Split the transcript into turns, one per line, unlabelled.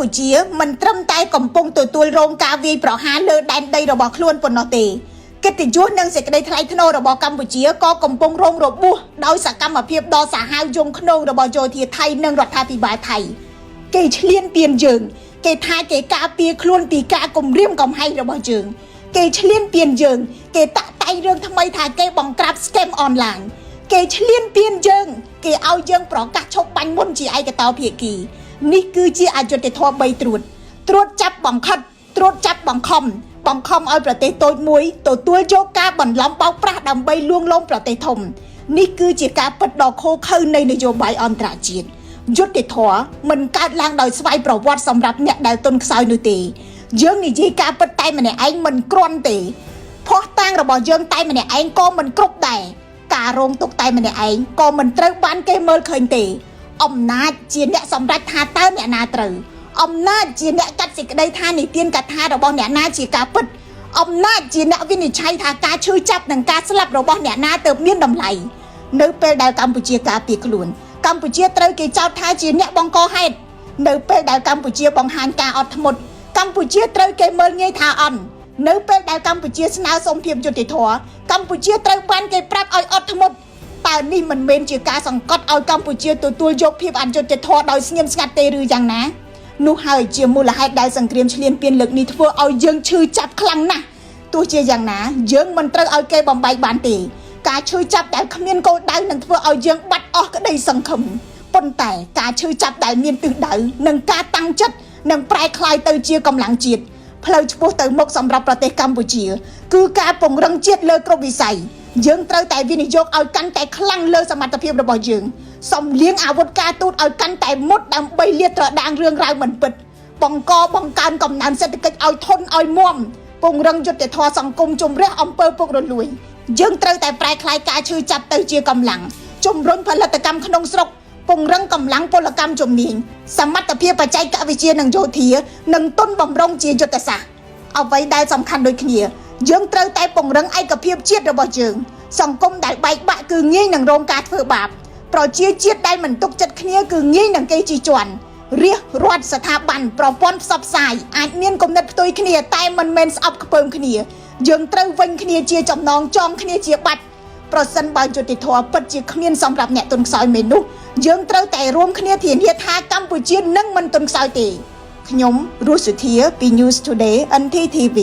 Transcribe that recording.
ពុជាមិនត្រឹមតែកំពុងទទួលរងការវាយប្រហារលើដែនដីរបស់ខ្លួនប៉ុណ្ណោះទេកិត្តិយសនិងសេចក្តីថ្លៃថ្នូររបស់កម្ពុជាក៏កំពុងរងរបួសដោយសកម្មភាពដ៏សាហាវយង់ឃ្នងរបស់យោធាថៃនិងរដ្ឋាភិបាលថៃគេឈ្លានពានយើងគេថាគេការពារខ្លួនពីការគំរាមកំហែងរបស់យើងគេឈ្លានពានយើងគេតាក់តែងរឿងថ្មីថាគេបង្ក្រាប scam online គេឈ្លានពានយើងគេឲ្យយើងប្រកាសឈប់បាញ់មុនជាឯកតោភាគីនេះគឺជាអយុត្តិធម៌3ត្រួតចាប់បង្ខិតត្រួតចាប់បង្ខំឲ្យប្រទេសតូចមួយទទួលយកការបន្លំបោកប្រាស់ដើម្បីលួងលោមប្រទេសធំនេះគឺជាការពិតដ៏ឃោរឃៅនៃនយោបាយអន្តរជាតិយុត្តិធម៌មិនកើតឡើងដោយស្វ័យប្រវត្តិសម្រាប់អ្នកដែលទុនខ្សោយនោះទេយើងនិយាយការពិតតែម្នាក់ឯងមិនគ្រាន់ទេភ័ស្តុតាងរបស់យើងតែម្នាក់ឯងក៏មិនគ្រប់ដែរការរងទុកតែម្នាក់ឯងក៏មិនត្រូវបានគេមើលឃើញទេអំណាចជាអ្នកសម្រេចថាតើអ្នកណាត្រូវអំណាចជាអ្នកកាត់សេចក្តីថានិទានកថារបស់អ្នកណាជាការពិតអំណាចជាអ្នកវិនិច្ឆ័យថាការឈឺចាប់និងការស្លាប់របស់អ្នកណាទើបមានតម្លៃនៅពេលដែលកម្ពុជាការពារខ្លួនកម្ពុជាត្រូវគេចោទថាជាអ្នកបង្កហេតុនៅពេលដែលកម្ពុជាបង្ហាញការអត់ធ្មត់កម្ពុជាត្រូវគេមើលងាយថាអន់នៅពេលដែលកម្ពុជាស្នើសុំភាពយុត្តិធម៌កម្ពុជាត្រូវបានគេប្រាប់ឲ្យអត់ធ្មត់តើនេះមិនមែនជាការសង្កត់ឲ្យកម្ពុជាទទួលយកភាពអយុត្តិធម៌ដោយស្ងៀមស្ងាត់ទេឬយ៉ាងណានោះហើយជាមូលហេតុដែលសង្គ្រាមឈ្លានពានលើកនេះធ្វើឲ្យយើងឈឺចាប់ខ្លាំងណាស់ទោះជាយ៉ាងណាយើងមិនត្រូវឲ្យគេបំបែកបានទេការឈឺចាប់ដែលគ្មានគោលដៅនឹងធ្វើឲ្យយើងបាត់អស់ក្តីសង្ឃឹមប៉ុន្តែការឈឺចាប់ដែលមានទិសដៅនិងការតាំងចិត្តនឹងប្រែក្លាយទៅជាកម្លាំងជាតិផ្លូវឆ្ពោះទៅមុខសម្រាប់ប្រទេសកម្ពុជាគឺការពង្រឹងជាតិលើគ្រប់វិស័យយើងត្រូវតែវិនិយោគឲ្យកាន់តែខ្លាំងលើសមត្ថភាពរបស់យើងសំលៀងអាវុធការទូតឲ្យកាន់តែមុតដើម្បីលាតត្រដាងរឿងរ៉ាវមិនពិតបង្កើនកំណើនសេដ្ឋកិច្ចឲ្យធន់ឲ្យមាំពង្រឹងយុត្តិធម៌សង្គមជំរះអំពើពុករលួយយើងត្រូវតែប្រែក្លាយការឈឺចាប់ទៅជាកម្លាំងជំរុញផលិតកម្មក្នុងស្រុកពង្រឹងកម្លាំងពលកម្មជំនាញសមត្ថភាពបច្ចេកវិទ្យានិងយោធានិងទុនបំរុងជាយុទ្ធសាស្ត្រអ្វីដែលសំខាន់ដូចគ្នាយើងត្រូវតែពង្រឹងឯកភាពជាតិរបស់យើងសង្គមដែលបែកបាក់គឺងាយនឹងរងការធ្វើបាបប្រជាជាតិដែលមិនទុកចិត្តគ្នាគឺងាយនឹងគេជិះជាន់រាជរដ្ឋស្ថាប័នប្រព័ន្ធផ្សព្វផ្សាយអាចមានគំនិតផ្ទុយគ្នាតែមិនមែនស្អប់ខ្ពើមគ្នាយើងត្រូវវិញគ្នាជាចំណងចងគ្នាជាបាច់ប្រសិនបើយុត្តិធម៌ពិតជាគ្មានសម្រាប់អ្នកទុនខ្សោយមែននោះយើងត្រូវតែរួមគ្នាធានាថាកម្ពុជានឹងមិនទុនខ្សោយទេខ្ញុំរស់សុធាពី News Today NTTV